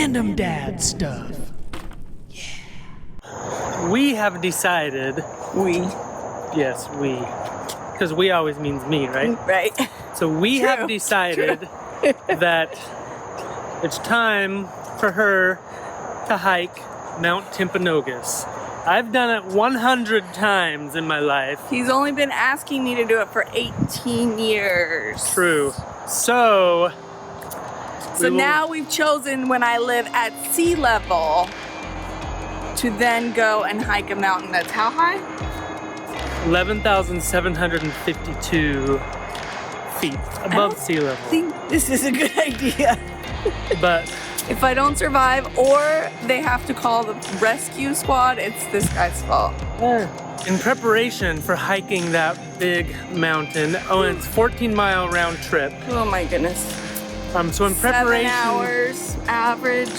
random dad stuff. Yeah. We have decided. We. Yes, we. Because we always means me, right? Right. So we have decided that it's time for her to hike Mount Timpanogos. I've done it 100 times in my life. He's only been asking me to do it for 18 years. True. So now we've chosen when I live at sea level to then go and hike a mountain that's how high? 11,752 feet above sea level. I think this is a good idea. But if I don't survive or they have to call the rescue squad, it's this guy's fault. in preparation for hiking that big mountain, and it's 14-mile round trip. Oh my goodness. So in preparation, 7 hours average.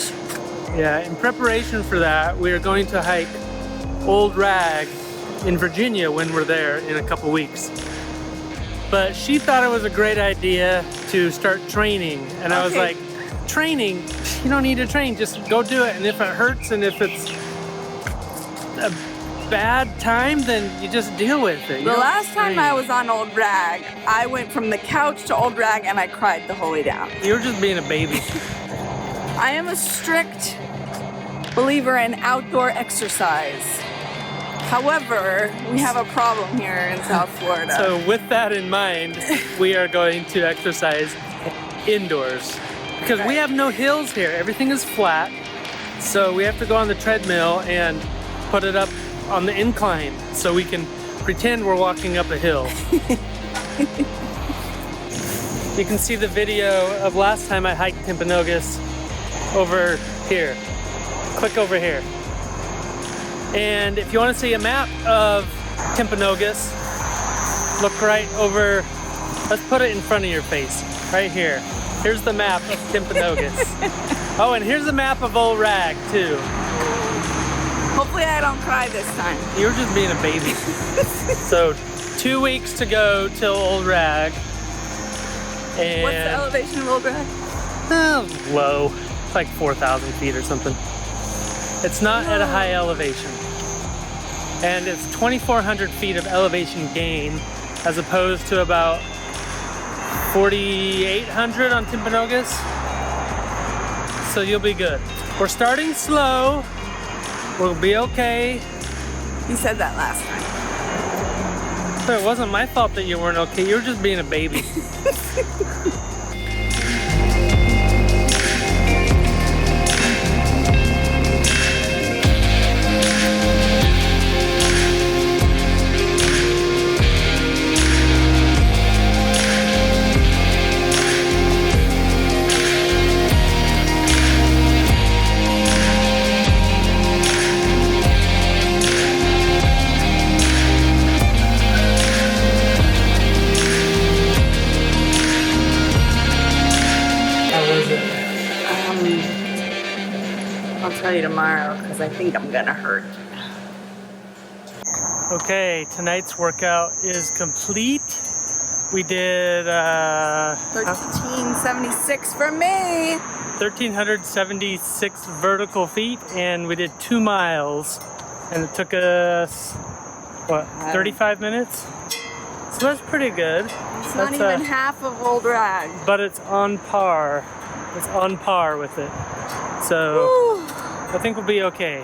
Yeah, in preparation for that, we are going to hike Old Rag in Virginia when we're there in a couple weeks. But she thought it was a great idea to start training, and I was like, training? You don't need to train, just go do it. And if it hurts and if it's a bad time, then you just deal with it. The last time I was on Old Rag, I went from the couch to Old Rag and I cried the whole way down. You were just being a baby. I am a strict believer in outdoor exercise. However, we have a problem here in South Florida. So with that in mind, we are going to exercise indoors. Because we have no hills here. Everything is flat. So we have to go on the treadmill and put it up on the incline so we can pretend we're walking up a hill. You can see the video of last time I hiked Timpanogos over here. Click over here. And if you want to see a map of Timpanogos, look right over, let's put it in front of your face, right here. Here's the map of Timpanogos. Oh, and here's the map of Old Rag, too. Hopefully I don't cry this time. You were just being a baby. So, 2 weeks to go till Old Rag. And what's the elevation of Old Rag? Low. It's like 4,000 feet or something. It's not at a high elevation. And it's 2,400 feet of elevation gain as opposed to about 4,800 on Timpanogos. So you'll be good. We're starting slow. We'll be okay. You said that last time. But it wasn't my fault that you weren't okay. You were just being a baby. I'll tell you tomorrow because I think I'm gonna hurt. Okay, tonight's workout is complete. We did 1376 for me. 1,376 vertical feet, and we did 2 miles, and it took us, what, 35 minutes? So that's pretty good. It's not even half of Old Rag. But it's on par. It's on par with it. So I think we'll be okay.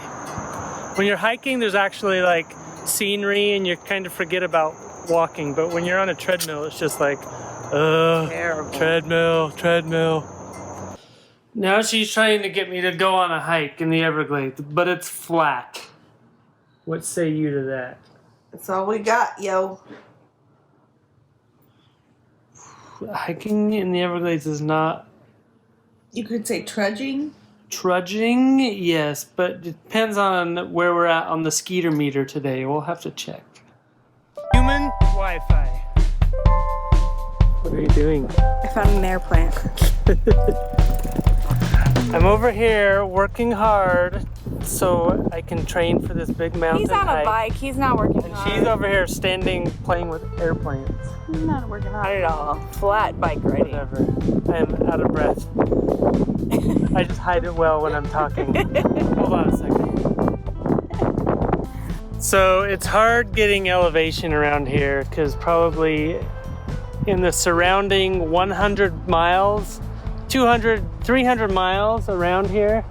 When you're hiking, there's actually like scenery and you kind of forget about walking. But when you're on a treadmill, it's just like, treadmill. Now she's trying to get me to go on a hike in the Everglades, but it's flat. What say you to that? That's all we got, yo. Hiking in the Everglades is not... You could say trudging? Trudging, yes, but it depends on where we're at on the skeeter meter today. We'll have to check. Human Wi-Fi. What are you doing? I found an air plant. I'm over here working hard so I can train for this big mountain He's on a hike. bike. He's not working And hard. she's over here standing, playing with airplanes. He's not working hard at all. Flat bike riding. Whatever. I am out of breath. I just hide it well when I'm talking. Hold on a second. So it's hard getting elevation around here because probably in the surrounding 100 miles, 200, 300 miles around here,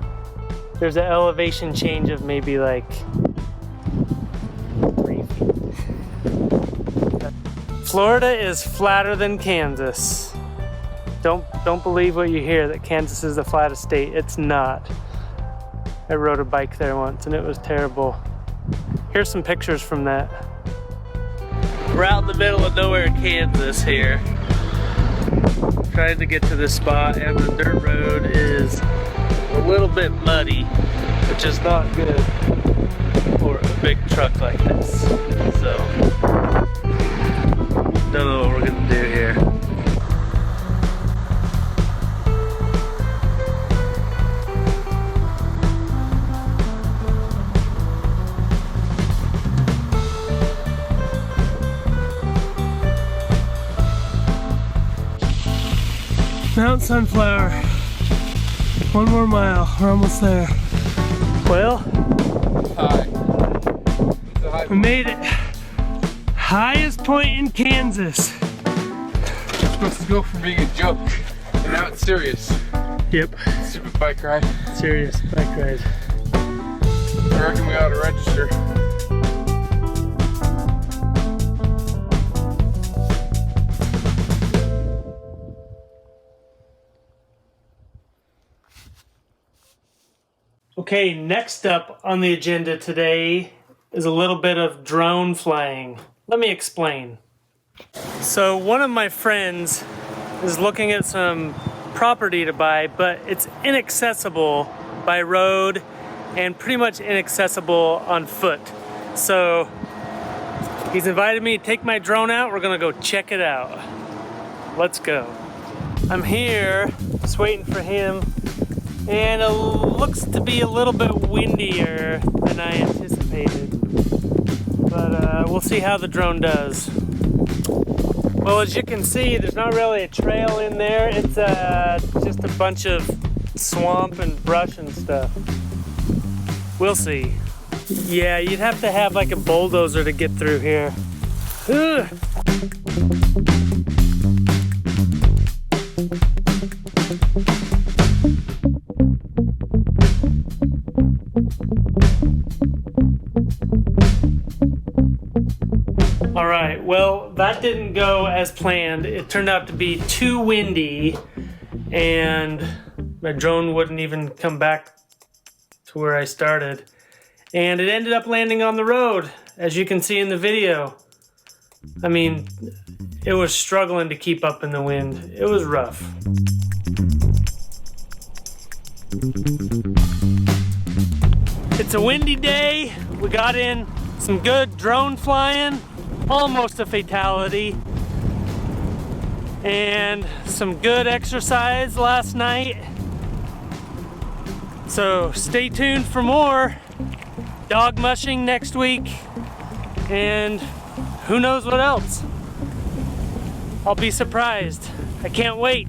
there's an elevation change of maybe like 3 feet. Florida is flatter than Kansas. Don't believe what you hear that Kansas is the flattest state. It's not. I rode a bike there once and it was terrible. Here's some pictures from that. We're out in the middle of nowhere, Kansas here. Trying to get to this spot and the dirt road is a little bit muddy, which is not good for a big truck like this. So, don't know what we're gonna do here. Mount Sunflower. 1 more mile, we're almost there. Well, Hi. we made it. Highest point in Kansas. It's supposed to go from being a joke, and now it's serious. Yep, Stupid bike ride. serious bike ride. I reckon we ought to register. Okay, next up on the agenda today is a little bit of drone flying. Let me explain. So one of my friends is looking at some property to buy, but it's inaccessible by road and pretty much inaccessible on foot. So he's invited me to take my drone out. We're gonna go check it out. Let's go. I'm here, just waiting for him. And it looks to be a little bit windier than I anticipated. But we'll see how the drone does. Well, as you can see, there's not really a trail in there. It's just a bunch of swamp and brush and stuff. We'll see. Yeah, you'd have to have like a bulldozer to get through here. Ugh. All right, well, that didn't go as planned. It turned out to be too windy and my drone wouldn't even come back to where I started. And it ended up landing on the road, as you can see in the video. I mean, it was struggling to keep up in the wind. It was rough. It's a windy day. We got in some good drone flying, almost a fatality, and some good exercise last night. So stay tuned for more dog mushing next week, and who knows what else. I'll be surprised. I can't wait.